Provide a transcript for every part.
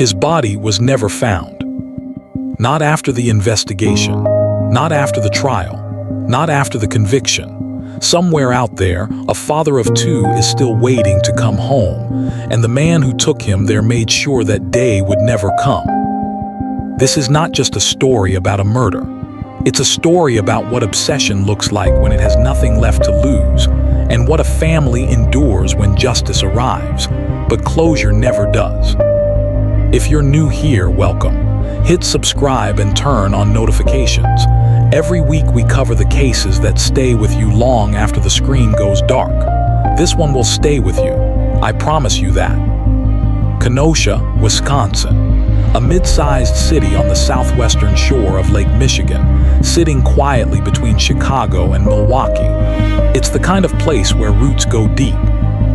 His body was never found. Not after the investigation, not after the trial, not after the conviction. Somewhere out there, a father of two is still waiting to come home, and the man who took him there made sure that day would never come. This is not just a story about a murder. It's a story about what obsession looks like when it has nothing left to lose, and what a family endures when justice arrives, but closure never does. If you're new here, welcome. Hit subscribe and turn on notifications. Every week we cover the cases that stay with you long after the screen goes dark. This one will stay with you. I promise you that. Kenosha, Wisconsin. A mid-sized city on the southwestern shore of Lake Michigan, sitting quietly between Chicago and Milwaukee. It's the kind of place where roots go deep,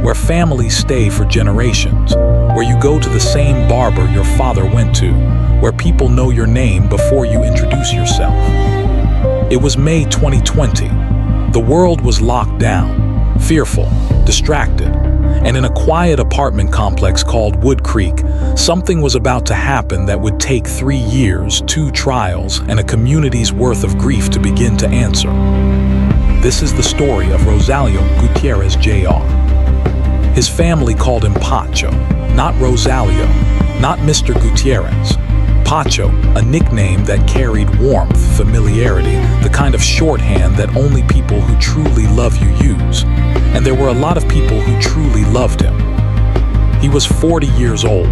where families stay for generations, where you go to the same barber your father went to, where people know your name before you introduce yourself. It was May 2020. The world was locked down, fearful, distracted, and in a quiet apartment complex called Wood Creek, something was about to happen that would take 3 years, 2 trials, and a community's worth of grief to begin to answer. This is the story of Rosalio Gutierrez Jr. His family called him Pocho, not Rosalio, not Mr. Gutierrez. Pocho, a nickname that carried warmth, familiarity, the kind of shorthand that only people who truly love you use. And there were a lot of people who truly loved him. He was 40 years old,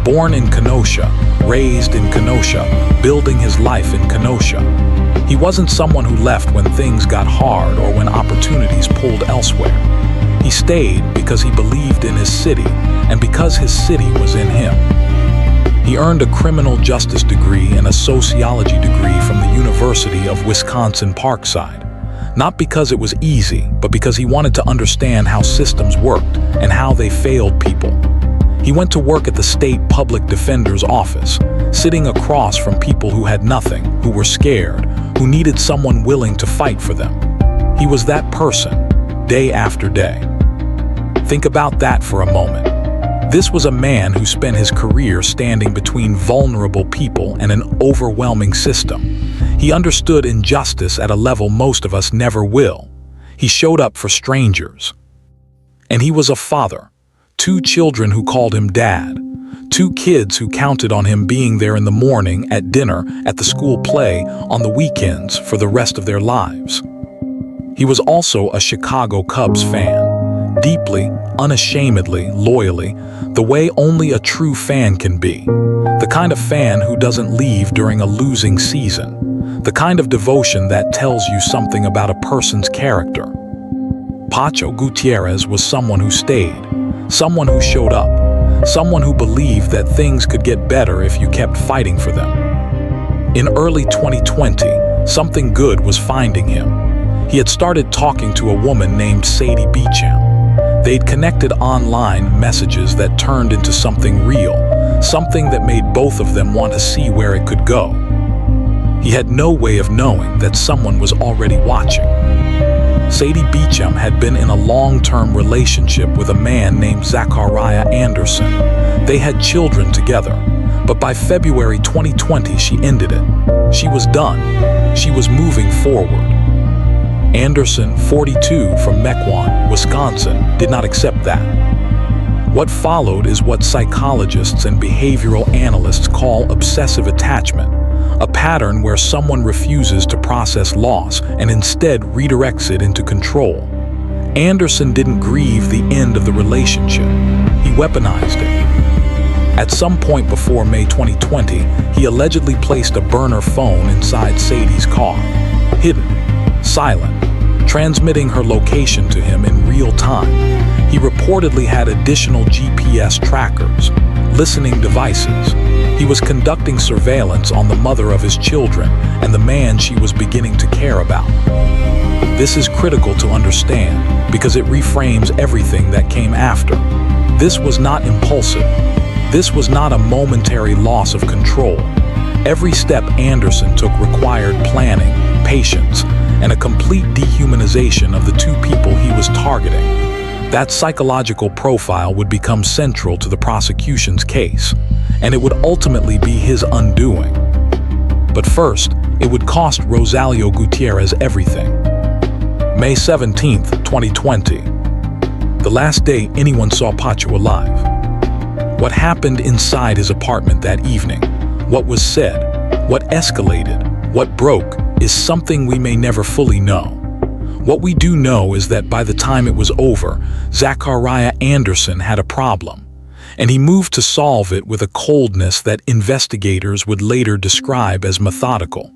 born in Kenosha, raised in Kenosha, building his life in Kenosha. He wasn't someone who left when things got hard or when opportunities pulled elsewhere. He stayed because he believed in his city and because his city was in him. He earned a criminal justice degree and a sociology degree from the University of Wisconsin-Parkside. Not because it was easy, but because he wanted to understand how systems worked and how they failed people. He went to work at the state public defender's office, sitting across from people who had nothing, who were scared, who needed someone willing to fight for them. He was that person, day after day. Think about that for a moment. This was a man who spent his career standing between vulnerable people and an overwhelming system. He understood injustice at a level most of us never will. He showed up for strangers. And he was a father. 2 children who called him dad. 2 kids who counted on him being there in the morning, at dinner, at the school play, on the weekends for the rest of their lives. He was also a Chicago Cubs fan. Deeply, unashamedly, loyally, the way only a true fan can be. The kind of fan who doesn't leave during a losing season. The kind of devotion that tells you something about a person's character. Pocho Gutierrez was someone who stayed, someone who showed up, someone who believed that things could get better if you kept fighting for them. In early 2020, something good was finding him. He had started talking to a woman named Sadie Beecham. They'd connected online messages that turned into something real, something that made both of them want to see where it could go. He had no way of knowing that someone was already watching. Sadie Beecham had been in a long-term relationship with a man named Zachariah Anderson. They had children together, but by February 2020 she ended it. She was done. She was moving forward. Anderson, 42, from Mequon, Wisconsin, did not accept that. What followed is what psychologists and behavioral analysts call obsessive attachment, a pattern where someone refuses to process loss and instead redirects it into control. Anderson didn't grieve the end of the relationship. He weaponized it. At some point before May 2020, he allegedly placed a burner phone inside Sadie's car, hidden, silent, transmitting her location to him in real time. He reportedly had additional GPS trackers, listening devices. He was conducting surveillance on the mother of his children and the man she was beginning to care about. This is critical to understand because it reframes everything that came after. This was not impulsive. This was not a momentary loss of control. Every step Anderson took required planning, patience, and a complete dehumanization of the 2 people he was targeting. That psychological profile would become central to the prosecution's case. and it would ultimately be his undoing. But first, it would cost Rosalio Gutierrez everything. May 17, 2020. The last day anyone saw Pocho alive. What happened inside his apartment that evening, what was said, what escalated, what broke, is something we may never fully know. What we do know is that by the time it was over, Zachariah Anderson had a problem, and he moved to solve it with a coldness that investigators would later describe as methodical.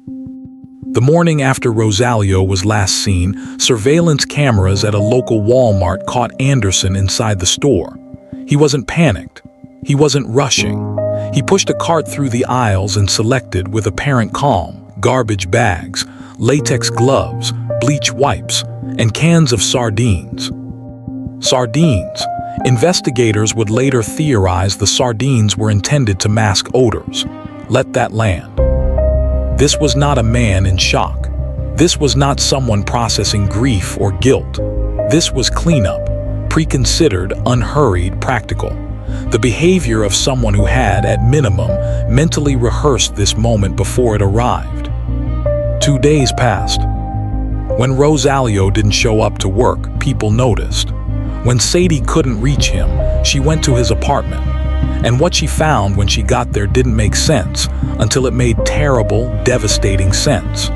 The morning after Rosalio was last seen, surveillance cameras at a local Walmart caught Anderson inside the store. He wasn't panicked. He wasn't rushing. He pushed a cart through the aisles and selected, with apparent calm, garbage bags, latex gloves, bleach wipes, and cans of sardines. Sardines. Investigators would later theorize the sardines were intended to mask odors. Let that land. This was not a man in shock. This was not someone processing grief or guilt. This was cleanup, preconsidered, unhurried, practical. The behavior of someone who had, at minimum, mentally rehearsed this moment before it arrived. 2 days passed. When Rosalio didn't show up to work, people noticed. When Sadie couldn't reach him, she went to his apartment. And what she found when she got there didn't make sense until it made terrible, devastating sense.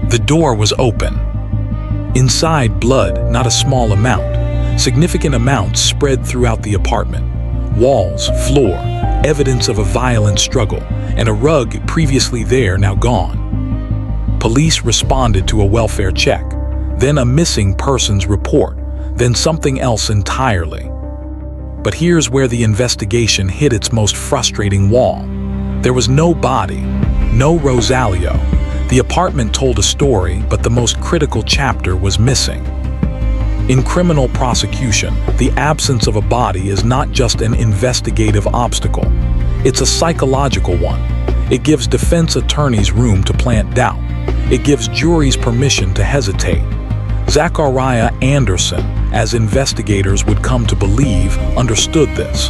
The door was open. Inside, blood, not a small amount. Significant amounts spread throughout the apartment. Walls, floor, evidence of a violent struggle, and a rug previously there now gone. Police responded to a welfare check, then a missing persons report, then something else entirely. But here's where the investigation hit its most frustrating wall. There was no body, no Rosalio. The apartment told a story, but the most critical chapter was missing. In criminal prosecution, the absence of a body is not just an investigative obstacle. It's a psychological one. It gives defense attorneys room to plant doubt. It gives juries permission to hesitate. Zachariah Anderson, as investigators would come to believe, understood this.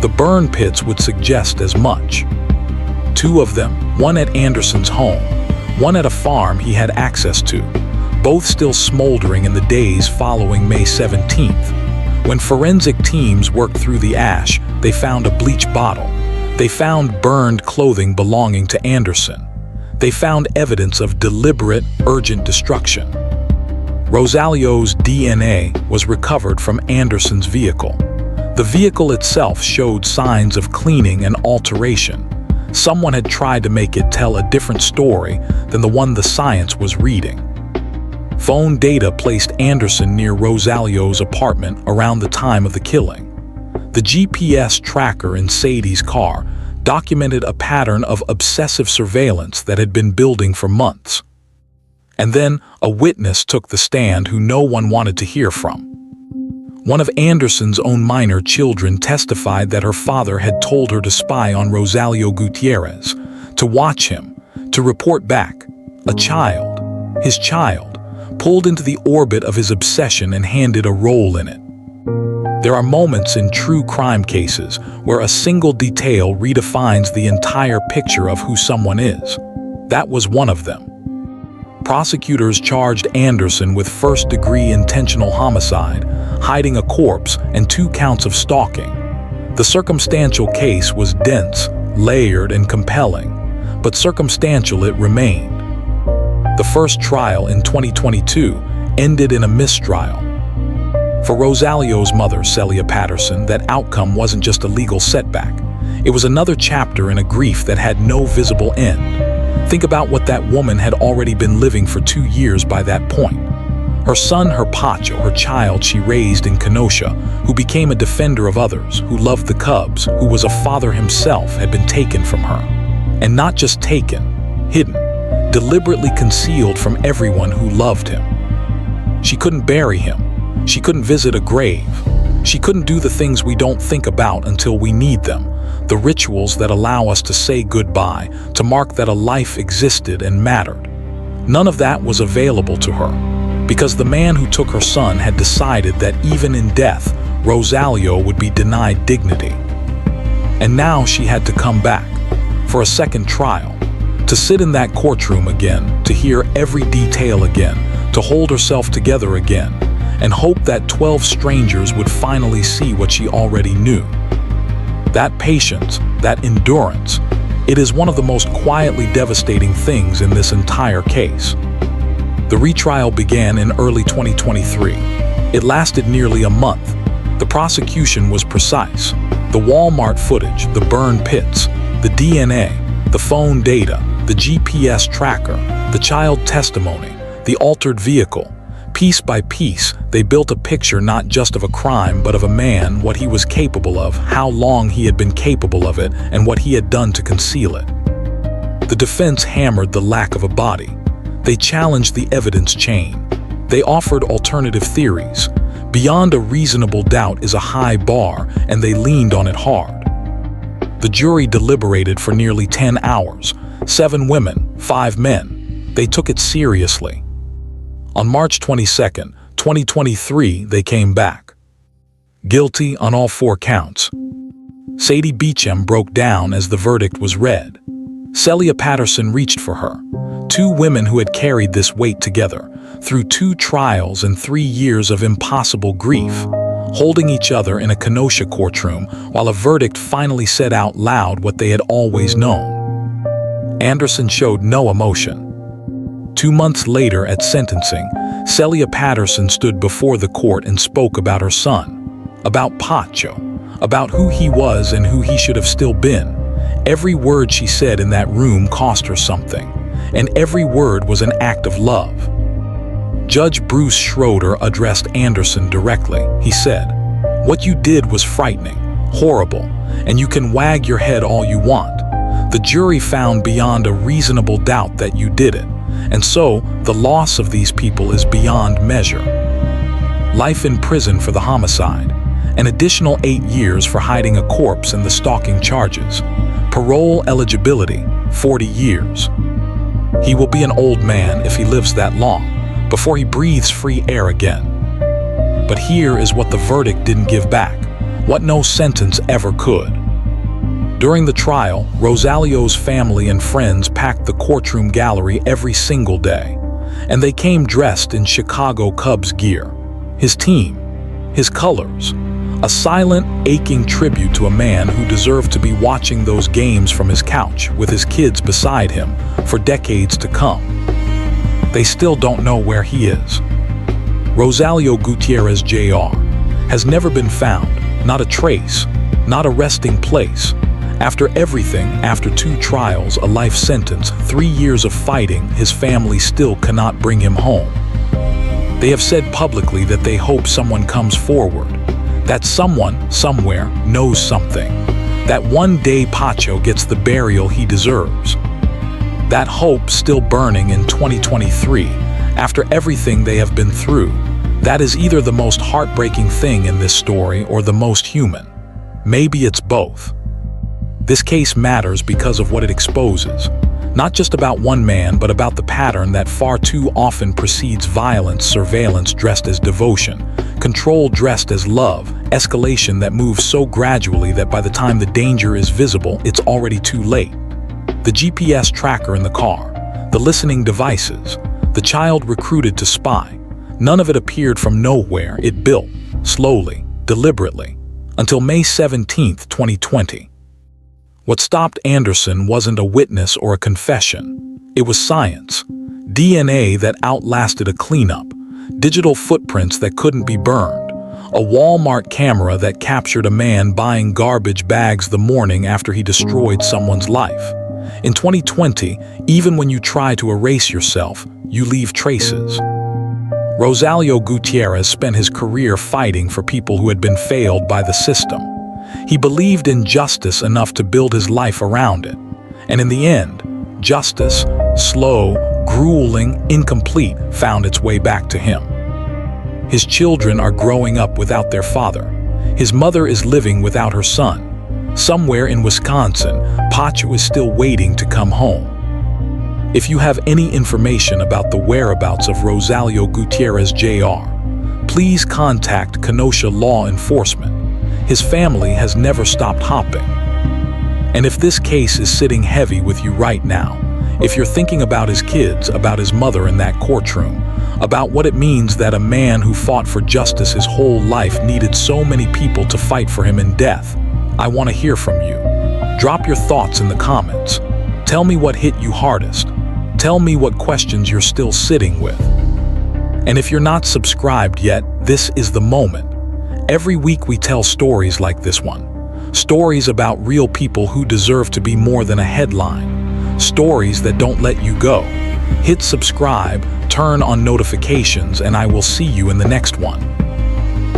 The burn pits would suggest as much. 2 of them, one at Anderson's home, one at a farm he had access to, both still smoldering in the days following May 17th. When forensic teams worked through the ash, they found a bleach bottle. They found burned clothing belonging to Anderson. They found evidence of deliberate, urgent destruction. Rosalio's DNA was recovered from Anderson's vehicle. The vehicle itself showed signs of cleaning and alteration. Someone had tried to make it tell a different story than the one the science was reading. Phone data placed Anderson near Rosalio's apartment around the time of the killing. The GPS tracker in Sadie's car documented a pattern of obsessive surveillance that had been building for months. And then a witness took the stand who no one wanted to hear from. One of Anderson's own minor children testified that her father had told her to spy on Rosalio Gutierrez, to watch him, to report back. A child, his child, pulled into the orbit of his obsession and handed a role in it. There are moments in true crime cases where a single detail redefines the entire picture of who someone is. That was one of them. Prosecutors charged Anderson with first-degree intentional homicide, hiding a corpse, and 2 counts of stalking. The circumstantial case was dense, layered, and compelling, but circumstantial it remained. The first trial in 2022 ended in a mistrial. For Rosalio's mother, Celia Patterson, that outcome wasn't just a legal setback. It was another chapter in a grief that had no visible end. Think about what that woman had already been living for 2 years by that point. Her son, her Pocho, her child she raised in Kenosha, who became a defender of others, who loved the Cubs, who was a father himself, had been taken from her. And not just taken, hidden, deliberately concealed from everyone who loved him. She couldn't bury him. She couldn't visit a grave. She couldn't do the things we don't think about until we need them. The rituals that allow us to say goodbye, to mark that a life existed and mattered. None of that was available to her, because the man who took her son had decided that even in death, Rosalio would be denied dignity. And now she had to come back for a second trial, to sit in that courtroom again, to hear every detail again, to hold herself together again, and hope that 12 strangers would finally see what she already knew. That patience, that endurance, it is one of the most quietly devastating things in this entire case. The retrial began in early 2023. It lasted nearly a month. The prosecution was precise. The Walmart footage, the burned pits, the DNA, the phone data, the GPS tracker, the child testimony, the altered vehicle. Piece by piece, they built a picture not just of a crime, but of a man, what he was capable of, how long he had been capable of it, and what he had done to conceal it. The defense hammered the lack of a body. They challenged the evidence chain. They offered alternative theories. Beyond a reasonable doubt is a high bar, and they leaned on it hard. The jury deliberated for nearly 10 hours. 7 women, 5 men. They took it seriously. On March 22, 2023, they came back. Guilty on all 4 counts. Sadie Beecham broke down as the verdict was read. Celia Patterson reached for her. 2 women who had carried this weight together, through 2 trials and 3 years of impossible grief, holding each other in a Kenosha courtroom while a verdict finally said out loud what they had always known. Anderson showed no emotion. 2 months later at sentencing, Celia Patterson stood before the court and spoke about her son, about Pocho, about who he was and who he should have still been. Every word she said in that room cost her something, and every word was an act of love. Judge Bruce Schroeder addressed Anderson directly. He said, "What you did was frightening, horrible, and you can wag your head all you want. The jury found beyond a reasonable doubt that you did it, and so the loss of these people is beyond measure. Life in prison for the homicide, an additional 8 years for hiding a corpse and the stalking charges. Parole eligibility, 40 years. He will be an old man if he lives that long, before he breathes free air again." But here is what the verdict didn't give back, what no sentence ever could. During the trial, Rosalio's family and friends packed the courtroom gallery every single day, and they came dressed in Chicago Cubs gear. His team, his colors, a silent, aching tribute to a man who deserved to be watching those games from his couch with his kids beside him for decades to come. They still don't know where he is. Rosalio Gutierrez Jr. has never been found, not a trace, not a resting place. After everything, after 2 trials, a life sentence, 3 years of fighting, his family still cannot bring him home. They have said publicly that they hope someone comes forward, that someone, somewhere, knows something, that one day Pocho gets the burial he deserves. That hope still burning in 2023, after everything they have been through. That is either the most heartbreaking thing in this story or the most human. Maybe it's both. This case matters because of what it exposes. Not just about one man, but about the pattern that far too often precedes violence, surveillance dressed as devotion, control dressed as love, escalation that moves so gradually that by the time the danger is visible, it's already too late. The GPS tracker in the car, the listening devices, the child recruited to spy, none of it appeared from nowhere. It built, slowly, deliberately, until May 17, 2020. What stopped Anderson wasn't a witness or a confession. It was science. DNA that outlasted a cleanup. Digital footprints that couldn't be burned. A Walmart camera that captured a man buying garbage bags the morning after he destroyed someone's life. In 2020, even when you try to erase yourself, you leave traces. Rosalio Gutierrez spent his career fighting for people who had been failed by the system. He believed in justice enough to build his life around it. And in the end, justice, slow, grueling, incomplete, found its way back to him. His children are growing up without their father. His mother is living without her son. Somewhere in Wisconsin, Pocho is still waiting to come home. If you have any information about the whereabouts of Rosalio Gutierrez Jr., please contact Kenosha law enforcement. His family has never stopped hopping. And if this case is sitting heavy with you right now, if you're thinking about his kids, about his mother in that courtroom, about what it means that a man who fought for justice his whole life needed so many people to fight for him in death, I want to hear from you. Drop your thoughts in the comments. Tell me what hit you hardest. Tell me what questions you're still sitting with. And if you're not subscribed yet, this is the moment. Every week we tell stories like this one. Stories about real people who deserve to be more than a headline. Stories that don't let you go. Hit subscribe, turn on notifications, and I will see you in the next one.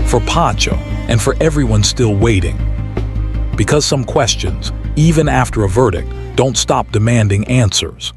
For Pocho, and for everyone still waiting. Because some questions, even after a verdict, don't stop demanding answers.